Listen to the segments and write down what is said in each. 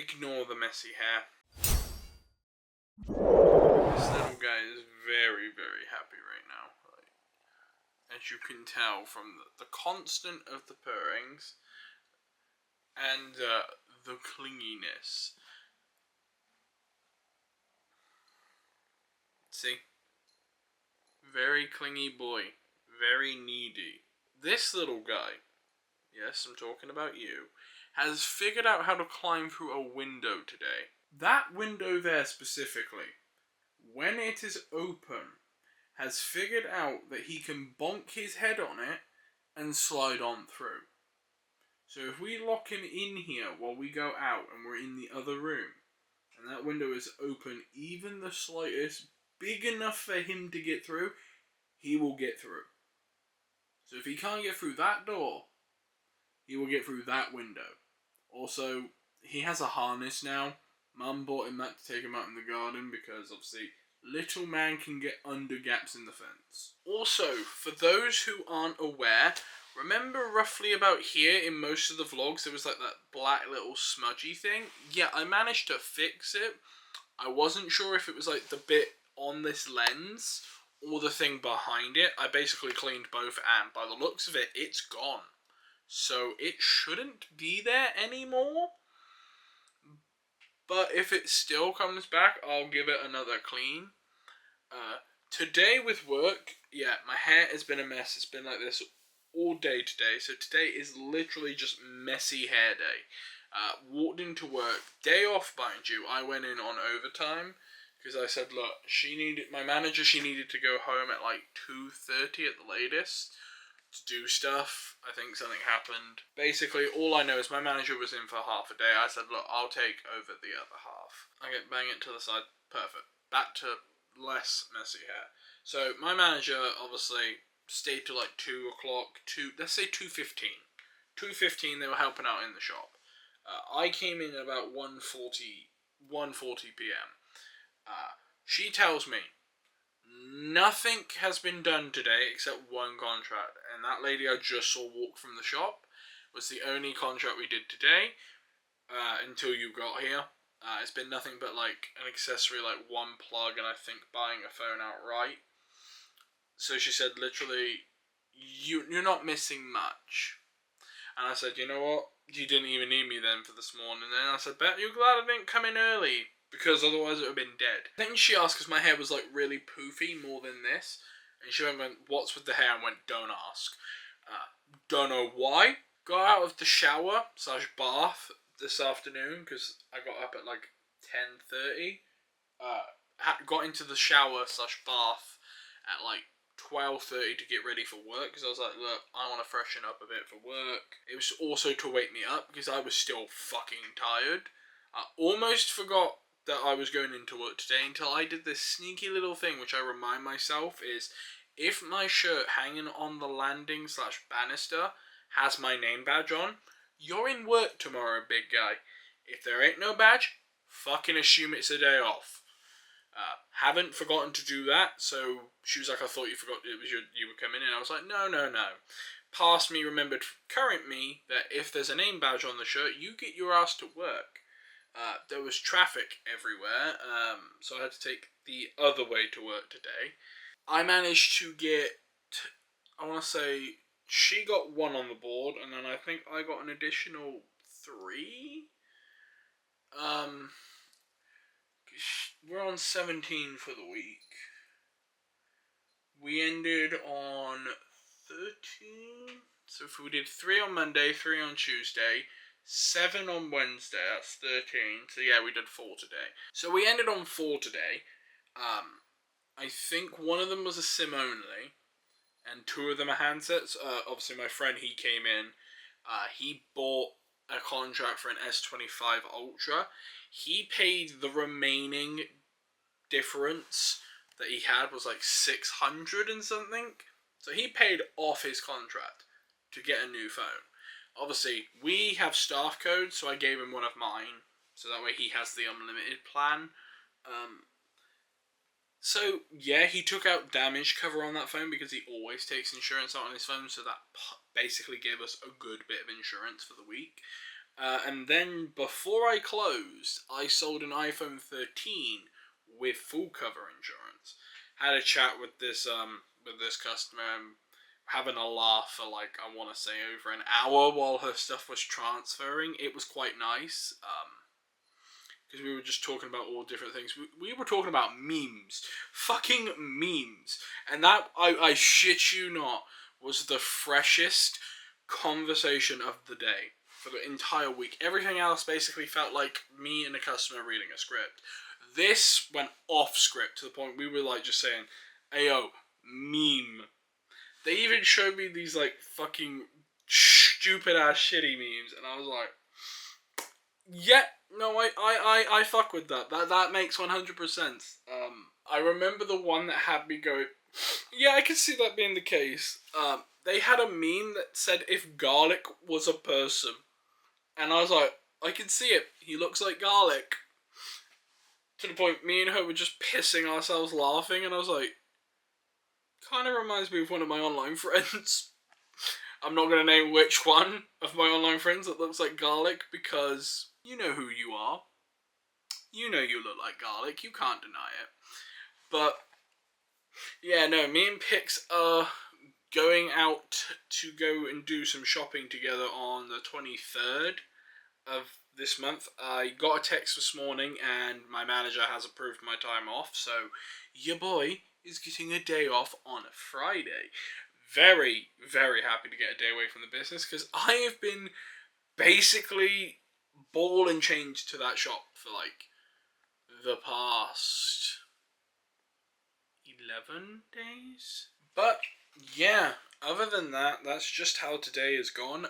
Ignore the messy hair. This little guy is very, very happy right now. As you can tell from the constant of the purrings and the clinginess. See? Very clingy boy. Very needy. This little guy, yes, I'm talking about you, has figured out how to climb through a window today. That window there specifically, when it is open, has figured out that he can bonk his head on it and slide on through. So if we lock him in here while we go out and we're in the other room, and that window is open even the slightest, big enough for him to get through, he will get through. So if he can't get through that door, he will get through that window. Also, he has a harness now. Mum bought him that to take him out in the garden because obviously little man can get under gaps in the fence. Also, for those who aren't aware, remember roughly about here in most of the vlogs there was like that black little smudgy thing? Yeah, I managed to fix it. I wasn't sure if it was like the bit on this lens or the thing behind it. I basically cleaned both and by the looks of it, it's gone. So it shouldn't be there anymore. But if it still comes back, I'll give it another clean. Today with work, yeah, my hair has been a mess. It's been like this all day today. So today is literally just messy hair day. Walked into work, day off mind you, I went in on overtime. Because I said, look, my manager, she needed to go home at like 2:30 at the latest to do stuff. I think something happened. Basically, all I know is my manager was in for half a day. I said, look, I'll take over the other half. I get bang it to the side. Perfect. Back to less messy hair. So my manager obviously stayed till like 2 o'clock. Let's say 2:15. 2:15 they were helping out in the shop. I came in about 1:40 p.m. She tells me nothing has been done today except one contract, and that lady I just saw walk from the shop was the only contract we did today until you got here. It's been nothing but like an accessory, like one plug, and I think buying a phone outright. So she said, literally, you're not missing much. And I said, you know what? You didn't even need me then for this morning. And I said, bet you're glad I didn't come in early, because otherwise it would have been dead. Then she asked, because my hair was like really poofy more than this. And she went, what's with the hair? And went, don't ask. Don't know why. Got out of the shower / bath this afternoon, because I got up at like 10:30. Got into the shower / bath at like 12:30 to get ready for work, because I was like, look, I want to freshen up a bit for work. It was also to wake me up because I was still fucking tired. I almost forgot that I was going into work today until I did this sneaky little thing which I remind myself is, if my shirt hanging on the landing / banister has my name badge on, you're in work tomorrow, big guy. If there ain't no badge, fucking assume it's a day off. Haven't forgotten to do that, so she was like, I thought you forgot it was you were coming in. I was like, no. Past me remembered current me that if there's a name badge on the shirt, you get your ass to work. There was traffic everywhere, so I had to take the other way to work today. I managed to get, I want to say, she got 1 on the board, and then I think I got an additional 3. We're on 17 for the week. We ended on 13. So if we did 3 on Monday, 3 on Tuesday, 7 on Wednesday, that's 13. So yeah, we did 4 today. So we ended on 4 today. I think one of them was a SIM only, and 2 of them are handsets. Obviously my friend, he came in. He bought a contract for an S25 Ultra. He paid the remaining difference that he had was like 600 and something. So he paid off his contract to get a new phone. Obviously, we have staff codes, so I gave him one of mine, so that way he has the unlimited plan. So yeah, he took out damage cover on that phone because he always takes insurance out on his phone, so that basically gave us a good bit of insurance for the week. And then before I closed, I sold an iPhone 13 with full cover insurance. Had a chat with this customer, having a laugh for like, I want to say, over an hour while her stuff was transferring. It was quite nice. Because we were just talking about all different things. We were talking about memes. Fucking memes. And that, I shit you not, was the freshest conversation of the day for the entire week. Everything else basically felt like me and a customer reading a script. This went off script to the point we were like just saying, "Ayo, meme." They even showed me these like fucking stupid ass shitty memes, and I was like, "Yeah, no, I fuck with that. That makes 100%." I remember the one that had me go, "Yeah, I can see that being the case." They had a meme that said if garlic was a person, and I was like, "I can see it. He looks like garlic." To the point, me and her were just pissing ourselves laughing, and I was like, kind of reminds me of one of my online friends. I'm not going to name which one of my online friends that looks like garlic, because you know who you are. You know you look like garlic, you can't deny it. But, yeah, no, me and Pix are going out to go and do some shopping together on the 23rd of this month. I got a text this morning and my manager has approved my time off, so your boy is getting a day off on a Friday. Very, very happy to get a day away from the business, because I have been basically ball and chained to that shop for like the past 11 days. But yeah, other than that, that's just how today has gone.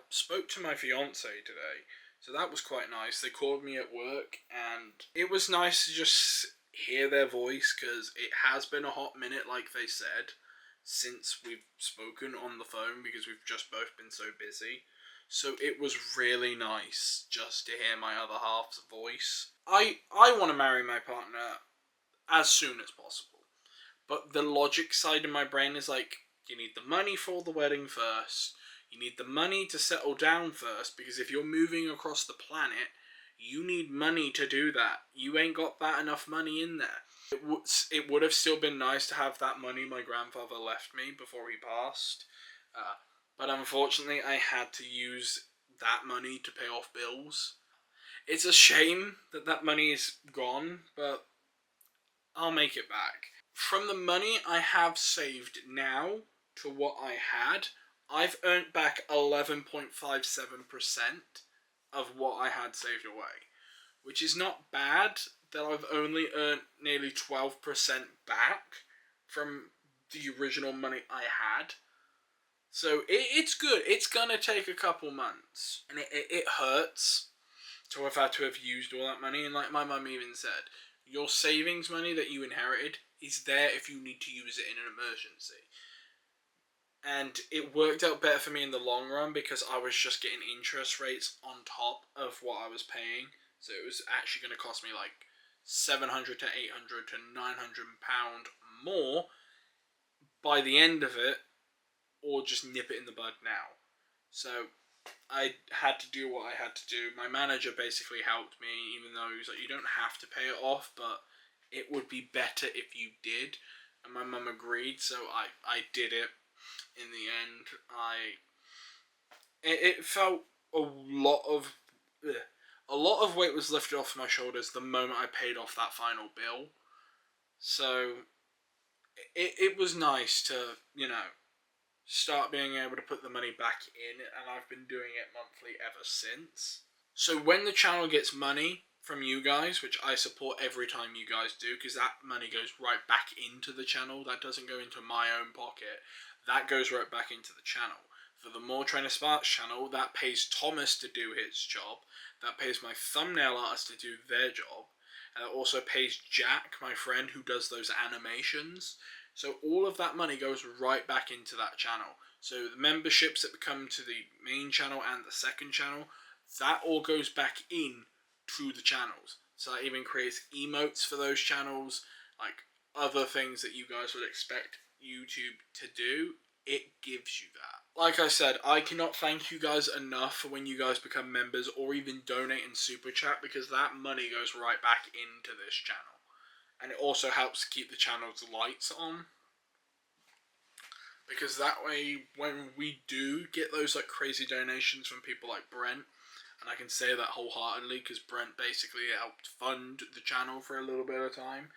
Spoke to my fiance today, so that was quite nice. They called me at work, and it was nice to just hear their voice, because it has been a hot minute, like they said, since we've spoken on the phone, because we've just both been so busy. So it was really nice just to hear my other half's voice. I want to marry my partner as soon as possible. But the logic side of my brain is like, you need the money for the wedding first. You need the money to settle down first, because if you're moving across the planet, you need money to do that. You ain't got that enough money in there. It would have still been nice to have that money my grandfather left me before he passed. But unfortunately, I had to use that money to pay off bills. It's a shame that that money is gone, but I'll make it back. From the money I have saved now to what I had, I've earned back 11.57% of what I had saved away, which is not bad. That I've only earned nearly 12% back from the original money I had. So it's good. It's gonna take a couple months, and it hurts to have had to have used all that money. And like my mum even said, your savings money that you inherited is there if you need to use it in an emergency. And it worked out better for me in the long run, because I was just getting interest rates on top of what I was paying. So it was actually going to cost me like £700 to £800 to £900 more by the end of it, or just nip it in the bud now. So I had to do what I had to do. My manager basically helped me, even though he was like, you don't have to pay it off, but it would be better if you did. And my mum agreed, so I did it. In the end, it felt a lot of weight was lifted off my shoulders the moment I paid off that final bill. So it was nice to, start being able to put the money back in, and I've been doing it monthly ever since. So when the channel gets money from you guys, which I support every time you guys do, because that money goes right back into the channel, that doesn't go into my own pocket, that goes right back into the channel. For the More TrainerSparks channel, that pays Thomas to do his job, that pays my thumbnail artist to do their job, and it also pays Jack, my friend, who does those animations. So all of that money goes right back into that channel. So the memberships that come to the main channel and the second channel, that all goes back in to the channels. So that even creates emotes for those channels, like other things that you guys would expect YouTube to do. It gives you that. like I said, I cannot thank you guys enough for when you guys become members or even donate in Super Chat, because that money goes right back into this channel. And it also helps keep the channel's lights on. Because that way, when we do get those like crazy donations from people like Brent, and I can say that wholeheartedly because Brent basically helped fund the channel for a little bit of time,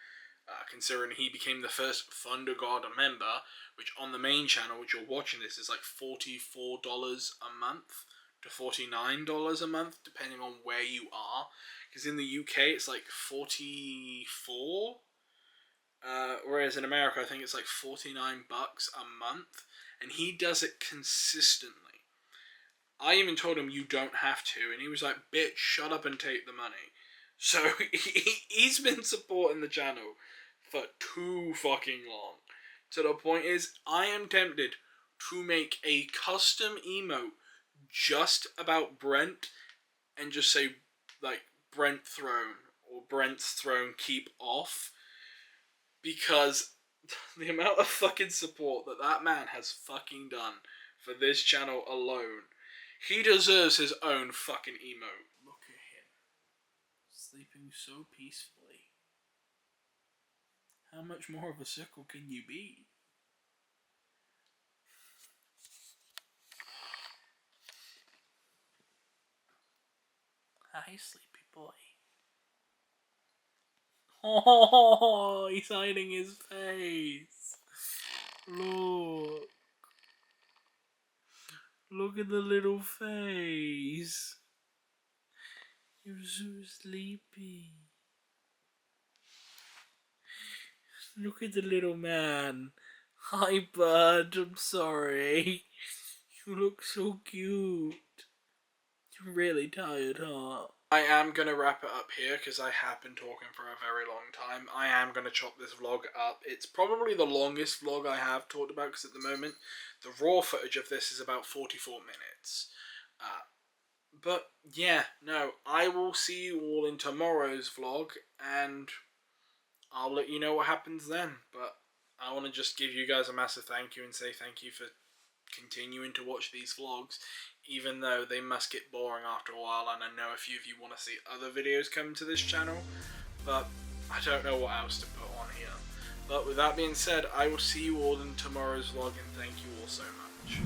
considering he became the first Thunder God member, which on the main channel, which you're watching this, is like $44 a month to $49 a month, depending on where you are. Because in the UK, it's like 44, whereas in America, I think it's like $49 a month, and he does it consistently. I even told him you don't have to, and he was like, "Bitch, shut up and take the money." So he's been supporting the channel for too fucking long. To the point is, I am tempted to make a custom emote just about Brent and just say, like, Brent Throne or Brent's Throne keep off, because the amount of fucking support that that man has fucking done for this channel alone, he deserves his own fucking emote. Look at him, sleeping so peacefully. How much more of a circle can you be? Hi, sleepy boy. Oh, he's hiding his face. Look. Look at the little face. You're so sleepy. Look at the little man. Hi, bud. I'm sorry. You look so cute. You're really tired, huh? I am going to wrap it up here because I have been talking for a very long time. I am going to chop this vlog up. It's probably the longest vlog I have talked about, because at the moment the raw footage of this is about 44 minutes. But yeah, no, I will see you all in tomorrow's vlog, and I'll let you know what happens then. But I want to just give you guys a massive thank you and say thank you for continuing to watch these vlogs, even though they must get boring after a while, and I know a few of you want to see other videos come to this channel, but I don't know what else to put on here. But with that being said, I will see you all in tomorrow's vlog, and thank you all so much.